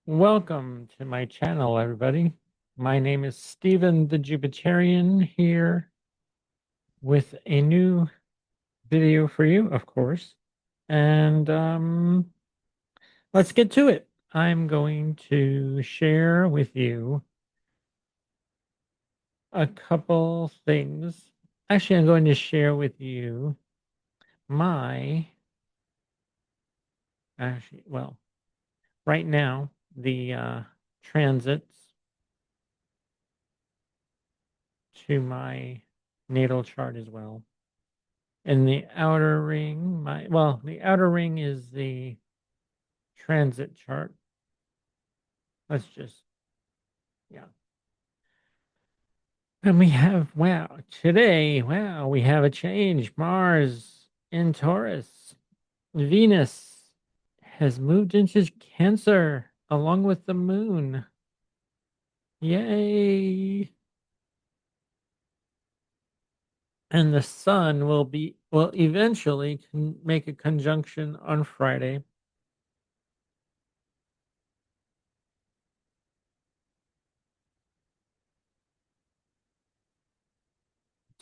Welcome to my channel, everybody. My name is Stephen the Jupiterian here with a new video for you, of course. And let's get to it. I'm going to share with you a couple things. Actually, I'm going to share with you my, well, right now, the transits to my natal chart as well. And the outer ring, the outer ring is the transit chart. Let's just, yeah. And we have, we have a change. Mars in Taurus. Venus has moved into Cancer along with the moon. Yay. And the sun will eventually make a conjunction on Friday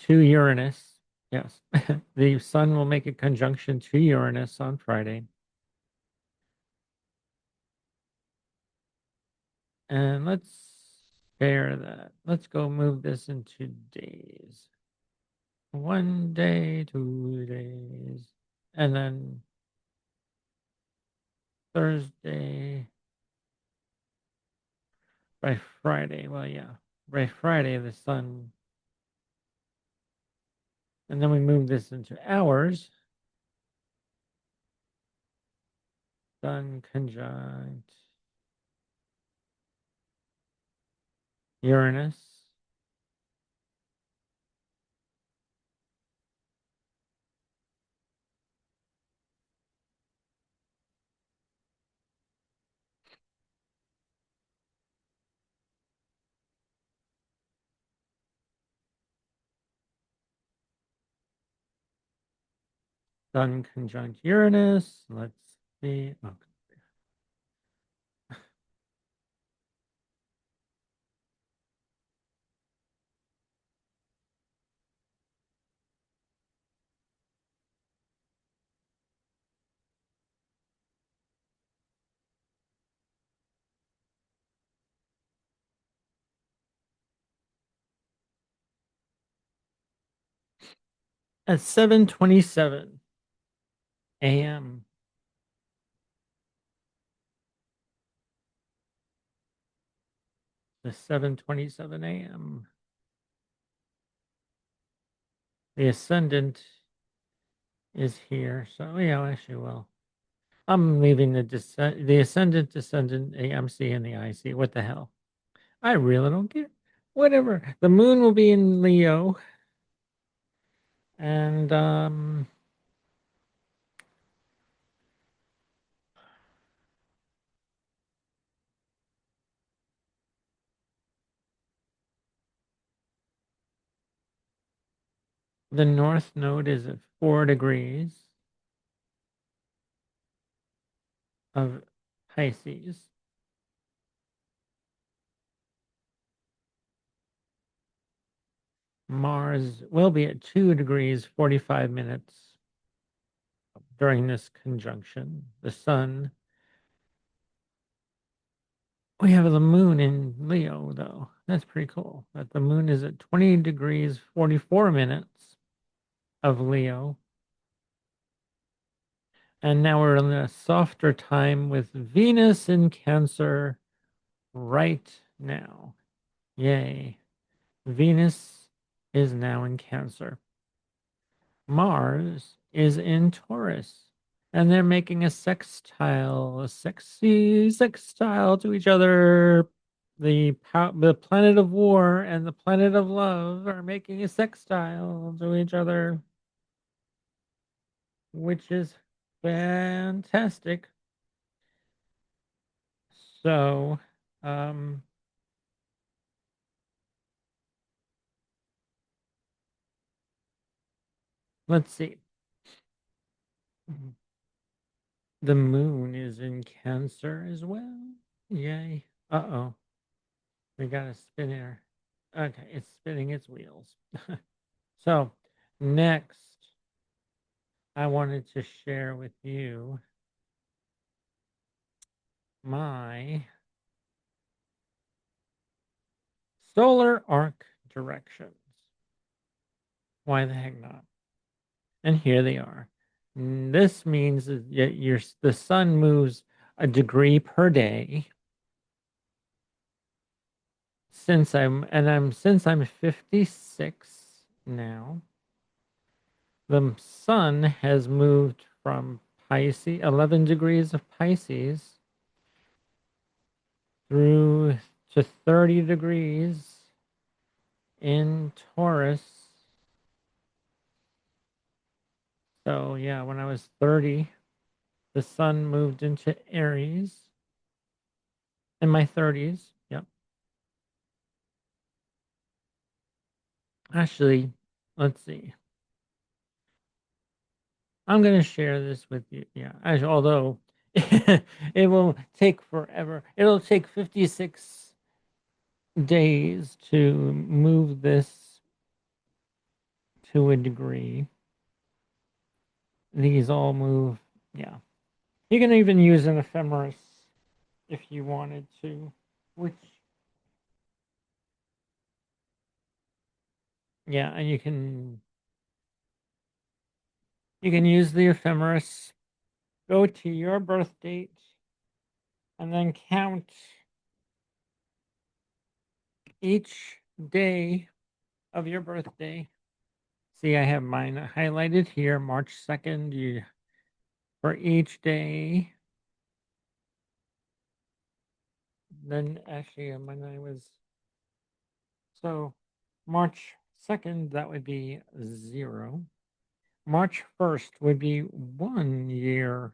to Uranus. Yes, the sun will make a conjunction to Uranus on Friday. And let's spare that. Let's go move this into days. 1 day, 2 days. And then Thursday by Friday. Well, yeah, by Friday, the sun. And then we move this into hours. Sun conjunct Uranus. Sun conjunct Uranus. Let's see. Oh, at 7:27 a.m. The 7:27 a.m. The ascendant is here. So yeah, actually, well, I'm leaving the ascendant, descendant, AMC, and the IC. What the hell? I really don't care. Whatever. The moon will be in Leo, and the north node is at 4 degrees of Pisces. Mars will be at 2 degrees 45 minutes during this conjunction. The sun. We have the moon in Leo, though. That's pretty cool. But the moon is at 20 degrees 44 minutes of Leo. And now we're in a softer time with Venus in Cancer right now. Yay. Venus is now in Cancer. Mars is in Taurus. And they're making a sextile, a sexy sextile to each other. The planet of war and the planet of love are making a sextile to each other, which is fantastic. So, um, let's see. The moon is in Cancer as well. Yay. Uh-oh. We got a spinner. Okay, it's spinning its wheels. So, next, I wanted to share with you my solar arc directions. Why the heck not? And here they are. This means that the sun moves a degree per day since I'm 56 now. The sun has moved from Pisces, 11 degrees of Pisces, through to 30 degrees in Taurus. So, yeah, when I was 30, the sun moved into Aries in my 30s. Yep. Actually, let's see. I'm going to share this with you. Yeah. Actually, although it will take forever, it'll take 56 days to move this to a degree. These all move. Yeah. You can even use an ephemeris if you wanted to, which, yeah, and you can use the ephemeris, go to your birth date, and then count each day of your birthday. See, I have mine highlighted here, March 2nd, for each day. Then actually, when I was, so March 2nd, that would be 0. March 1st would be 1 year.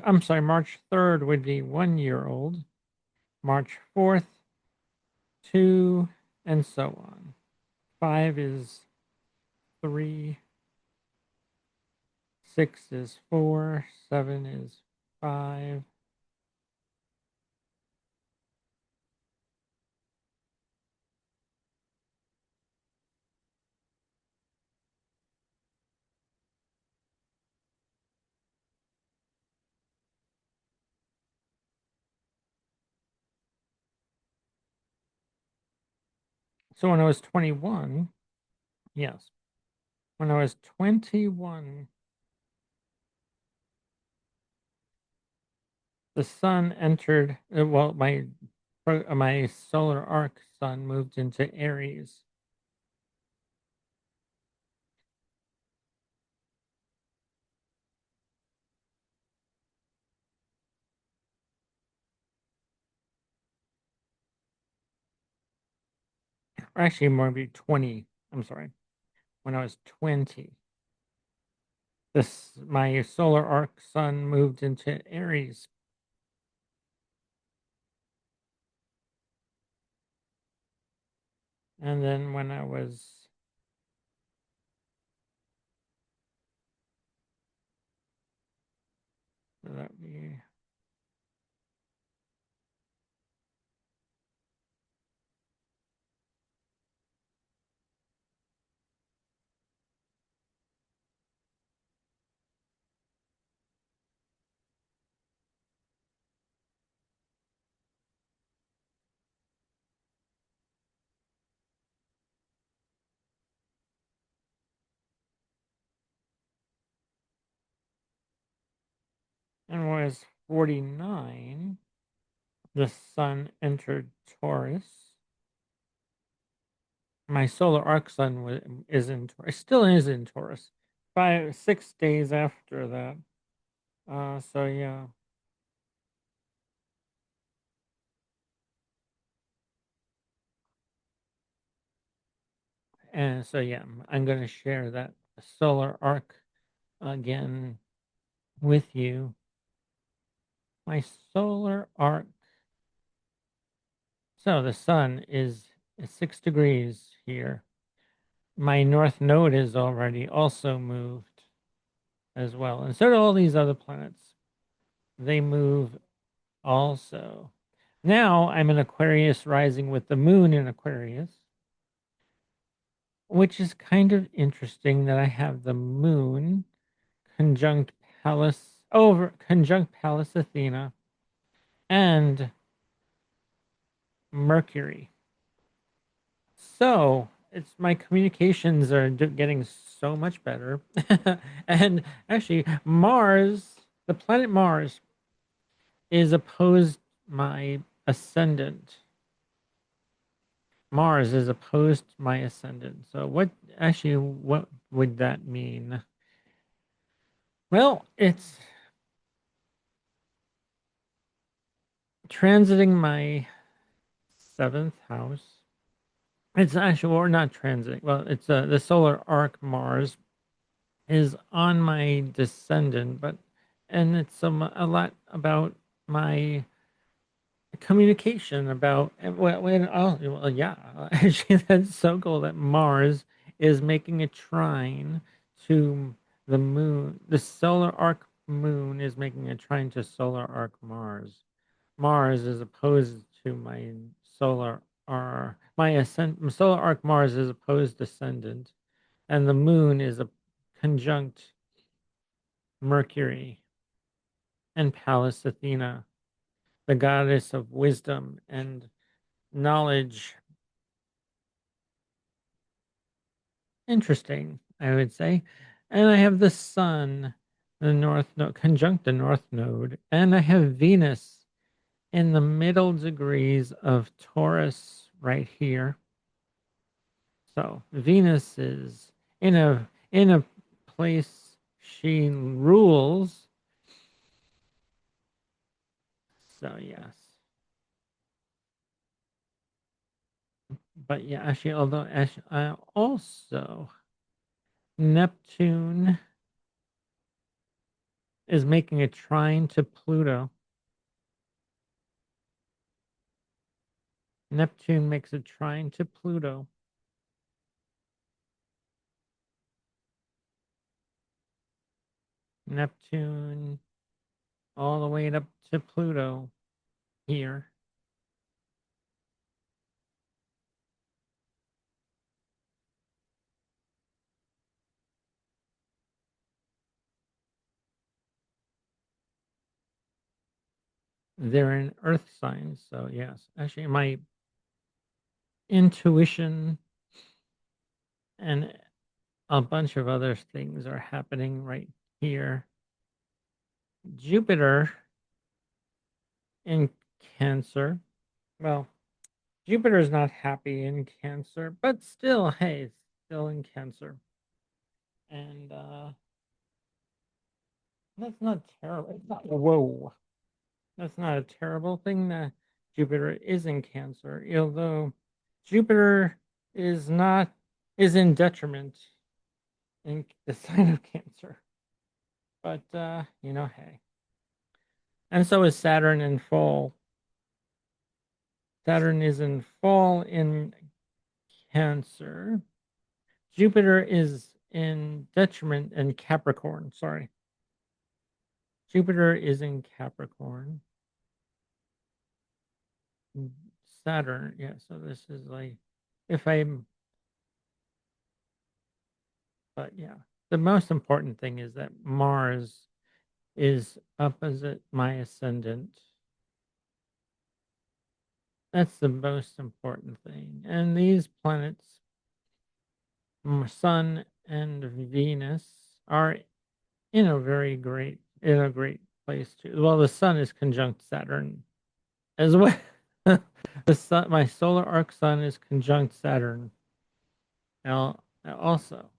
I'm sorry, March 3rd would be 1 year old. March 4th, 2, and so on. 5 is 3, 6 is 4, 7 is 5. So when I was 21, yes, when I was 21, the sun entered, well, my solar arc sun moved into Aries. Or actually, more be 20. I'm sorry. When I was 20, my solar arc sun moved into Aries. And then when I was, that be, and when I was 49, the sun entered Taurus. My solar arc sun is in Taurus. Still is in Taurus. 6 days after that. So yeah. And so yeah, I'm going to share that solar arc again with you. My solar arc. So the sun is 6 degrees here. My north node is already also moved as well. And so do all these other planets. They move also. Now I'm an Aquarius rising with the moon in Aquarius, which is kind of interesting that I have the moon conjunct Pallas Athena and Mercury. So it's my communications are getting so much better. And actually, the planet Mars, is opposed my ascendant. Mars is opposed my ascendant. So what would that mean? Well, it's transiting my seventh house. It's actually, or not transiting. Well, it's the solar arc Mars is on my descendant, and it's a lot about my communication about well, yeah, actually that's so cool that Mars is making a trine to the moon. The solar arc moon is making a trine to solar arc Mars. Mars is opposed to my solar arc Mars is opposed ascendant, and the moon is a conjunct Mercury and Pallas Athena, the goddess of wisdom and knowledge. Interesting, I would say. And I have the sun, the north node, conjunct the north node, and I have Venus in the middle degrees of Taurus right here. So Venus is in a place she rules. So yes. But yeah, actually, also Neptune is making a trine to Pluto. Neptune makes a trine to Pluto. Neptune all the way up to Pluto here. They're in Earth signs, so yes. Actually, my intuition and a bunch of other things are happening right here. Jupiter in Cancer. Well, Jupiter is not happy in Cancer, but still, hey, it's still in Cancer. And that's not terrible. It's not, whoa. That's not a terrible thing that Jupiter is in Cancer, although Jupiter is not is in detriment in the sign of Cancer. But hey. And so is Saturn in fall. Saturn is in fall in Cancer. Jupiter is in detriment in Capricorn. Sorry. Jupiter is in Capricorn. Saturn, yeah. So this is like, if I'm, but yeah. The most important thing is that Mars is opposite my ascendant. That's the most important thing. And these planets, Sun and Venus, are in a great place too. Well, the Sun is conjunct Saturn as well. The sun, my solar arc Sun is conjunct Saturn. Now, also,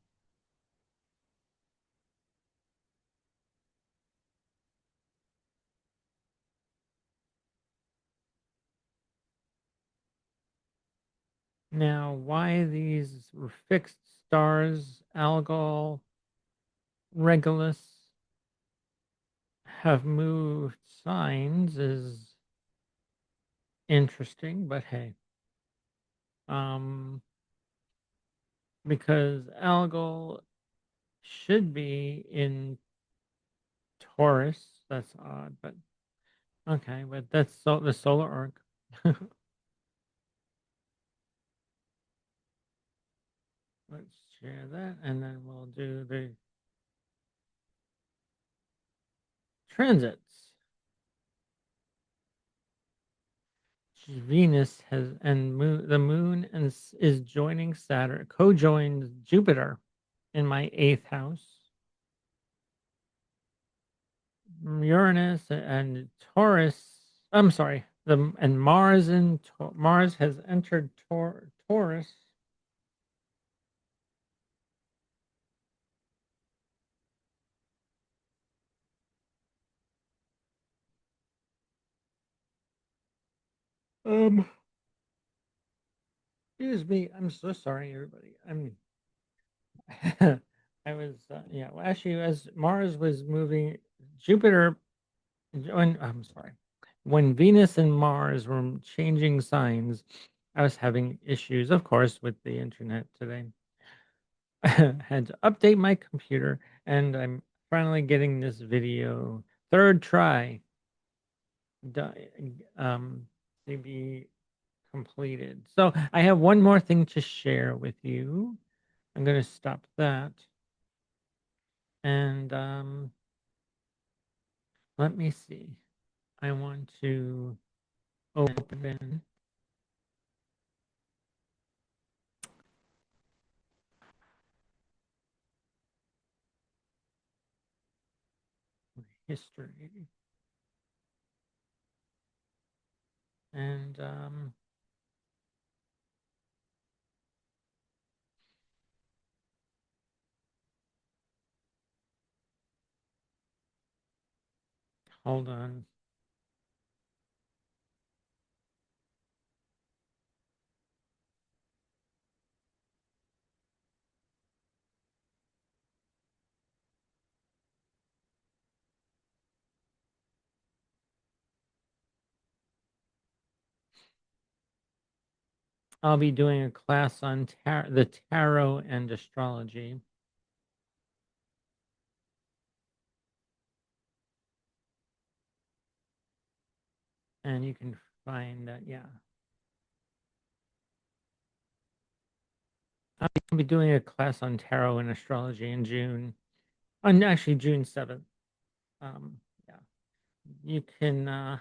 now why these fixed stars, Algol, Regulus, have moved signs is interesting, but hey, um, because Algol should be in Taurus. That's odd, but Okay, but that's the solar arc. Let's share that, and then we'll do the transits. Venus has and the moon is joining Saturn, co-joins Jupiter in my eighth house. Uranus and Taurus. I'm sorry. The and Mars in Mars has entered Taurus. Um, Excuse me. I'm so sorry, everybody. I was yeah. Well, actually, as Mars was moving, Jupiter. When I'm sorry, when Venus and Mars were changing signs, I was having issues, of course, with the internet today. Had to update my computer, and I'm finally getting this video third try um, to be completed. So I have one more thing to share with you. I'm going to stop that, and let me see. I want to open history, and hold on. I'll be doing a class on the tarot and astrology, and you can find that. Yeah, I'll be doing a class on tarot and astrology in June, on actually June 7th. Yeah, you can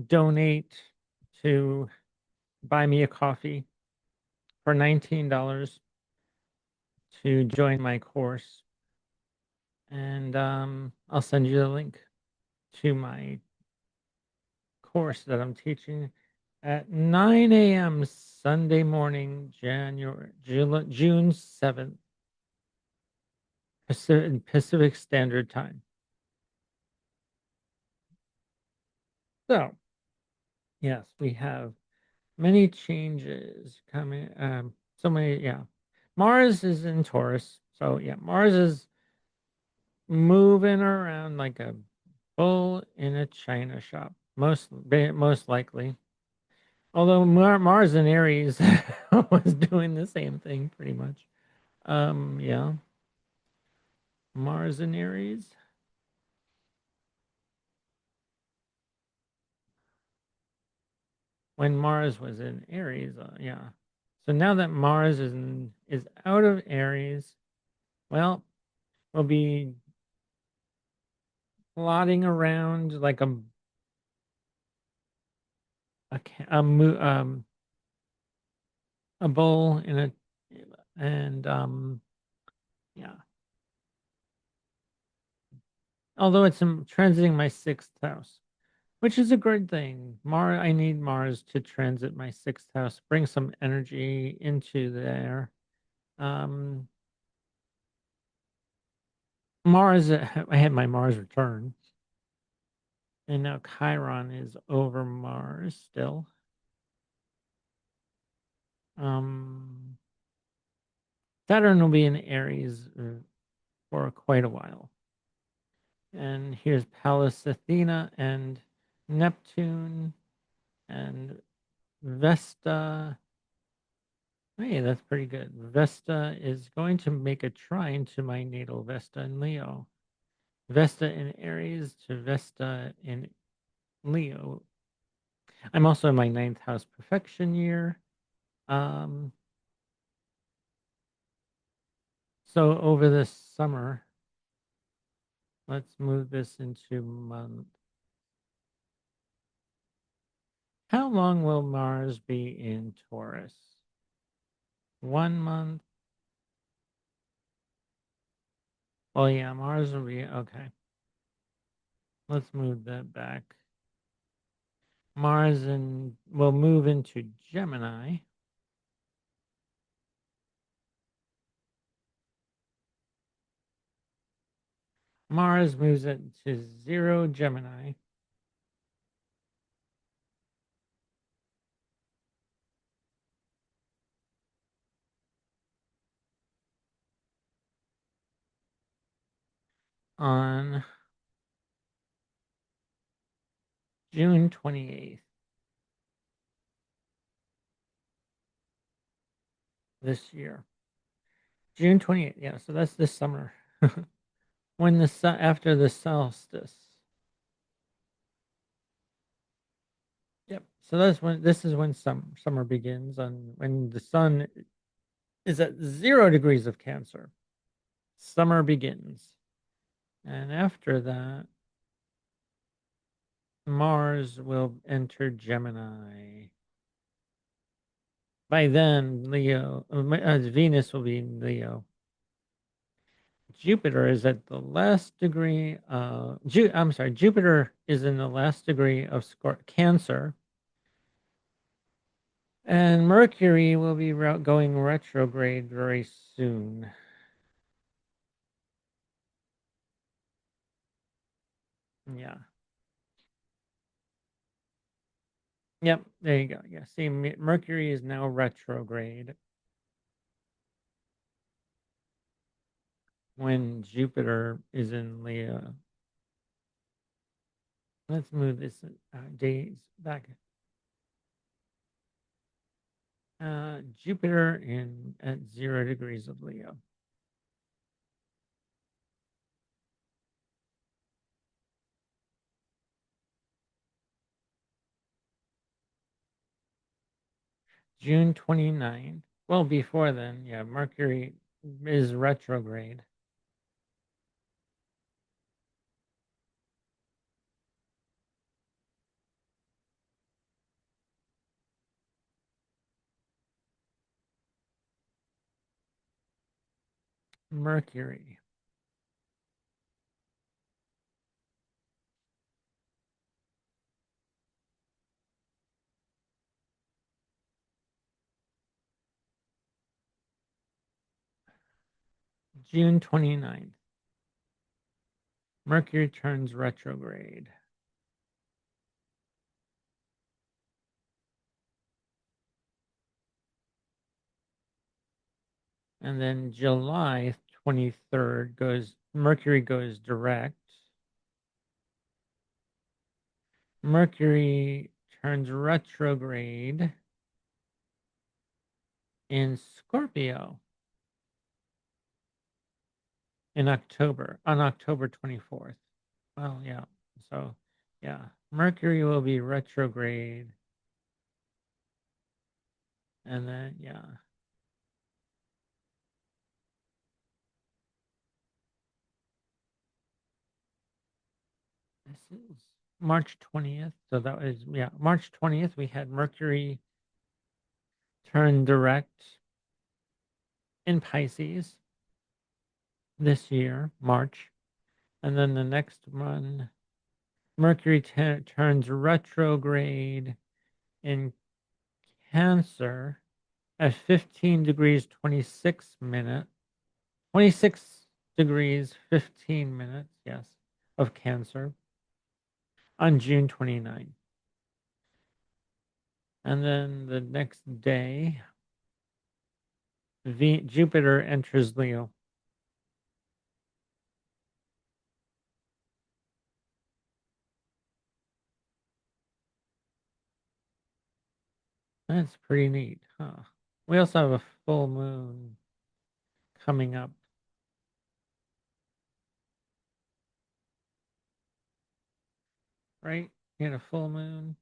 donate to buy me a coffee for $19 to join my course, and I'll send you the link to my course that I'm teaching at 9 a.m. Sunday morning, June 7th, Pacific Standard Time. So, yes, we have many changes coming. So many, yeah. Mars is in Taurus. So, yeah, Mars is moving around like a bull in a china shop, most likely. Although Mars in Aries was doing the same thing pretty much. Yeah, Mars in Aries. When Mars was in Aries, yeah. So now that Mars is out of Aries, well, we'll be plodding around like a ca- a mo- a bull in a and yeah. Although it's transiting my sixth house, which is a great thing. I need Mars to transit my sixth house, bring some energy into there. Um, Mars, I had my Mars return, and now Chiron is over Mars still. Um, Saturn will be in Aries for quite a while. And here's Pallas Athena and Neptune and Vesta. Hey, that's pretty good. Vesta is going to make a trine to my natal Vesta in Leo. Vesta in Aries to Vesta in Leo. I'm also in my ninth house perfection year. Um, so over this summer, let's move this into month. How long will Mars be in Taurus? 1 month. Well, yeah, Mars will be okay. Let's move that back. Mars and will move into Gemini. Mars moves into 0 Gemini. On June 28th this year. June 28th. Yeah, so that's this summer. When the sun after the solstice. Yep. So that's when this is when summer begins on when the sun is at 0 degrees of Cancer. Summer begins. And after that, Mars will enter Gemini. By then, Leo, Venus will be in Leo. Jupiter is at the last degree. I'm sorry, Jupiter is in the last degree of Cancer, and Mercury will be going retrograde very soon. Yeah. Yep. There you go. Yeah. See, Mercury is now retrograde when Jupiter is in Leo. Let's move this days back. Jupiter in at 0 degrees of Leo. June 29th. Well, before then, yeah, Mercury is retrograde. Mercury. June 29th. Mercury turns retrograde. And then July 23rd Mercury goes direct. Mercury turns retrograde in Scorpio on October 24th. Well, yeah. So, yeah, Mercury will be retrograde. And then, yeah. This is March 20th. So that was, yeah, March 20th, we had Mercury turn direct in Pisces this year, March. And then the next one, Mercury turns retrograde in Cancer at 15 degrees 26 minutes, 26 degrees 15 minutes, yes, of Cancer on June 29th. And then the next day, Jupiter enters Leo. That's pretty neat, huh? We also have a full moon coming up. right? You had a full moon.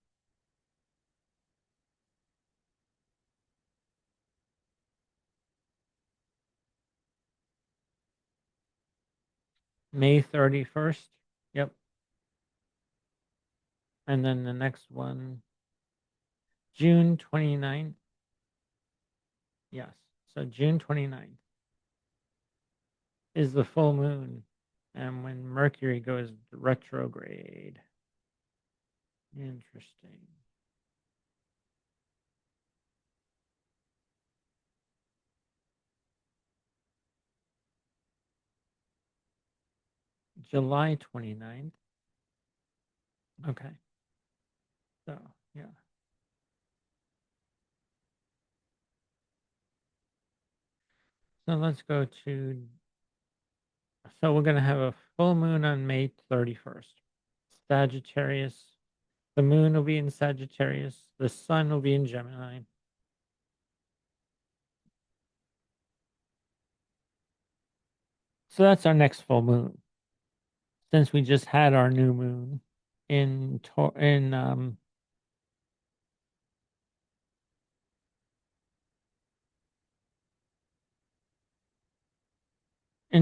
May 31st. Yep. And then the next one, June 29th. Yes. So June 29th is the full moon. And when Mercury goes retrograde. Interesting. July 29th. Okay. So, yeah. So let's go to, so we're going to have a full moon on May 31st. Sagittarius. The moon will be in Sagittarius. The sun will be in Gemini. So that's our next full moon. Since we just had our new moon in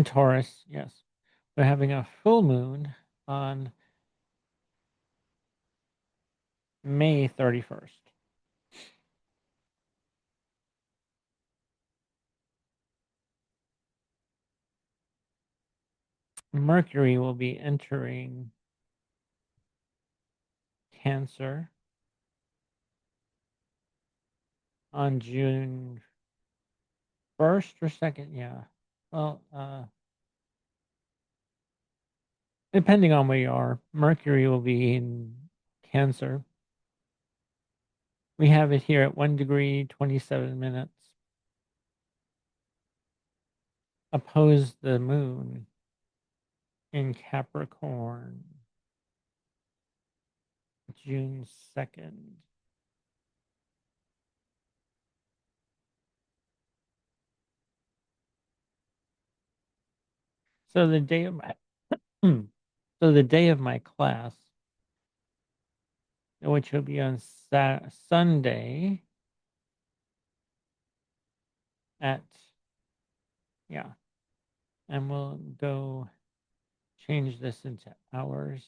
Taurus, yes. We're having a full moon on May 31st. Mercury will be entering Cancer on June 1st or 2nd. Yeah. Well, depending on where you are, Mercury will be in Cancer. We have it here at 1 degree, 27 minutes. Oppose the moon in Capricorn, June 2nd. So the day of my so the day of my class, which will be on Sunday at, yeah, and we'll go change this into hours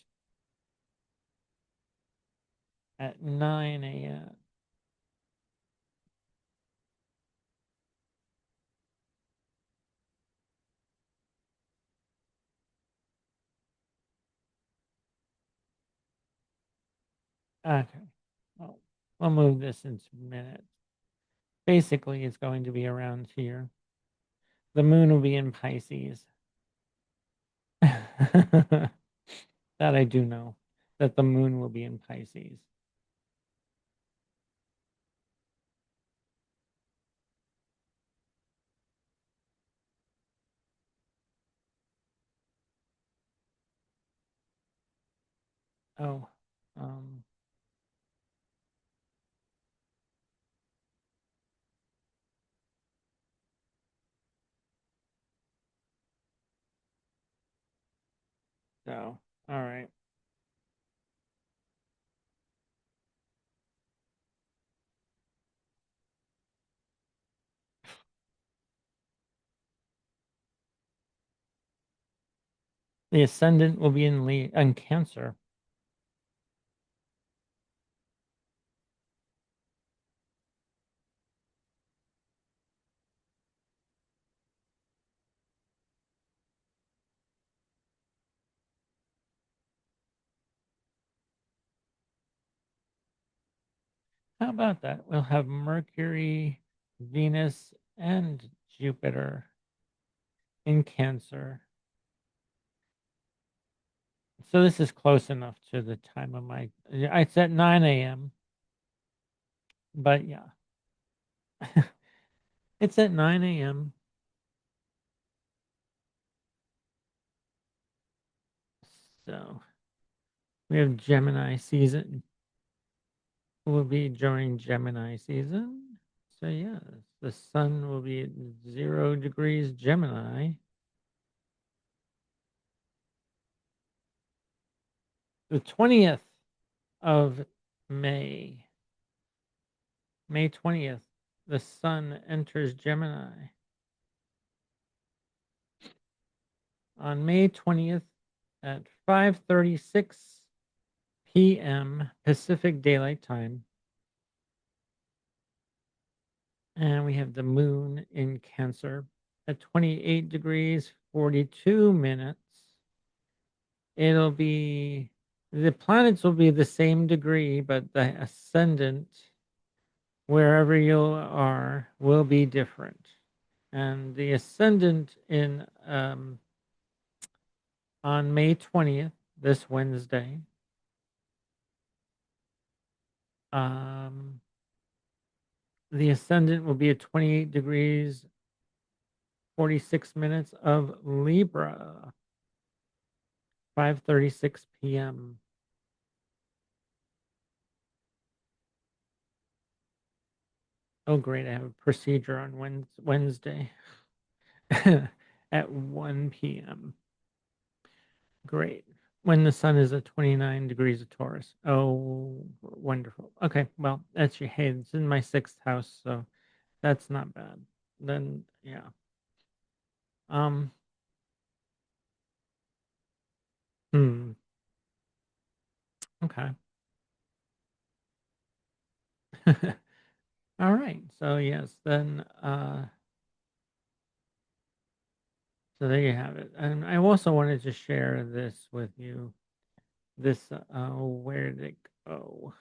at 9 a.m. Okay, well, we'll move this into minutes. Basically, it's going to be around here. The moon will be in Pisces. That I do know, that the moon will be in Pisces. Oh, um, so, all right. The ascendant will be in Cancer. How about that? We'll have Mercury, Venus, and Jupiter in Cancer. So this is close enough to the time of my. It's at 9 a.m. But yeah, it's at 9 a.m. So we have Gemini season. Will be during Gemini season. So yes, the sun will be at 0 degrees Gemini. The 20th. of May. May 20th, the sun enters Gemini. On May 20th at 5:36 p.m. Pacific Daylight Time. And we have the moon in Cancer at 28 degrees, 42 minutes. It'll be, the planets will be the same degree, but the ascendant, wherever you are, will be different. And the ascendant in on May 20th, this Wednesday, the ascendant will be at 28 degrees, 46 minutes of Libra, 5:36 p.m. Oh, great. I have a procedure on Wednesday at 1 p.m. Great. When the sun is at 29 degrees of Taurus. Oh, wonderful. Okay. Well, that's your, hey, it's in my sixth house. So that's not bad. Then, yeah. Um, hmm. Okay. All right. So, yes, then, so there you have it. And I also wanted to share this with you. This, where did it go?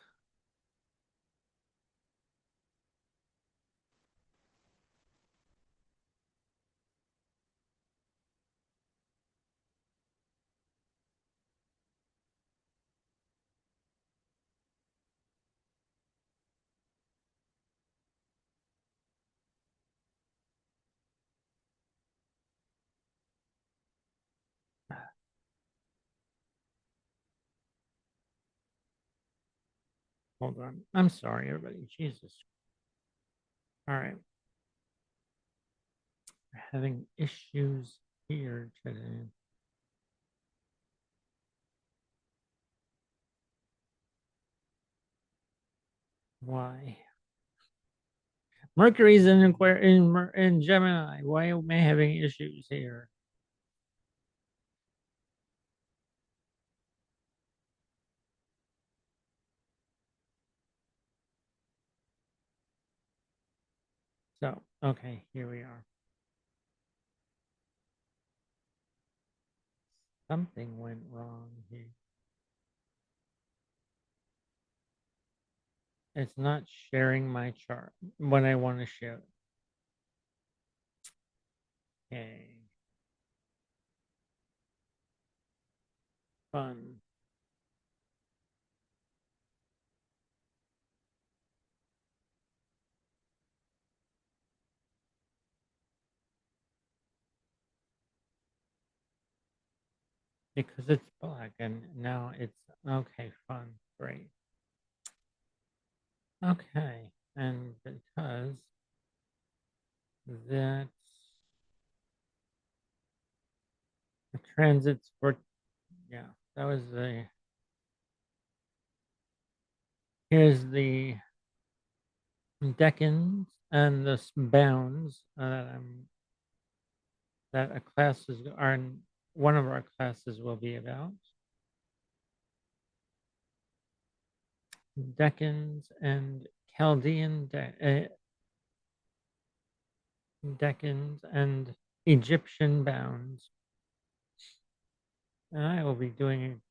Hold on. I'm sorry, everybody. Jesus. All right. We're having issues here today. Why? Mercury's in in Gemini. Why am I having issues here? So, okay, here we are. Something went wrong here. It's not sharing my chart when I want to share it. Okay. Fun. Because it's black and now it's okay, fun. Great. Okay. And because that's the transits for, yeah, that was the, here's the decans and the bounds that a class is, are one of our classes will be about. Decans and Chaldean decans and Egyptian bounds. And I will be doing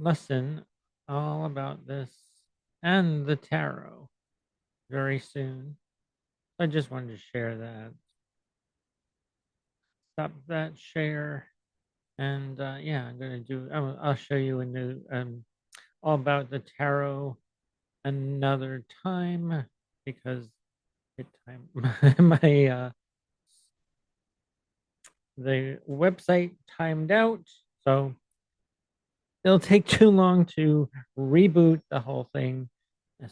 a lesson all about this and the tarot very soon. I just wanted to share that. Stop that share. And yeah, I'm gonna do. I'll show you a new all about the tarot another time because it time my the website timed out, so it'll take too long to reboot the whole thing.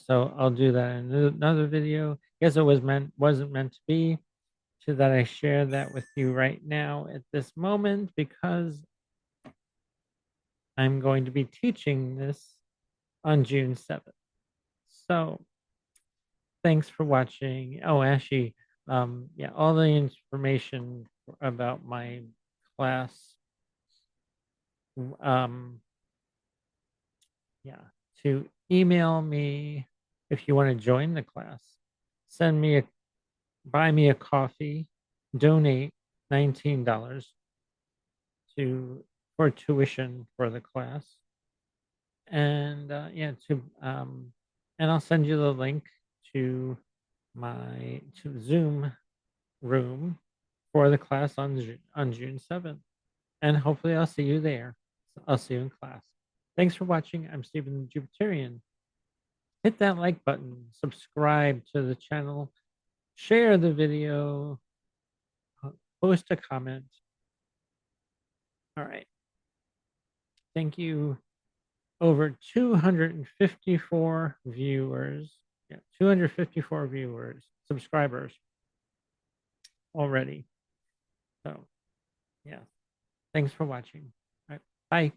So I'll do that in another video. Guess it wasn't meant to be, so that I share that with you right now at this moment because I'm going to be teaching this on June 7th. So thanks for watching. Oh, actually, yeah, all the information about my class, um, yeah, to email me if you want to join the class, send me a, buy me a coffee, donate $19 to for tuition for the class, and yeah, and I'll send you the link to my to Zoom room for the class on June 7th. And hopefully I'll see you there. I'll see you in class. Thanks for watching. I'm Stephen the Jupiterian. Hit that like button, subscribe to the channel, share the video, post a comment. All right. Thank you. Over 254 viewers. Yeah, 254 viewers, subscribers already. So, yeah. Thanks for watching. All right. Bye.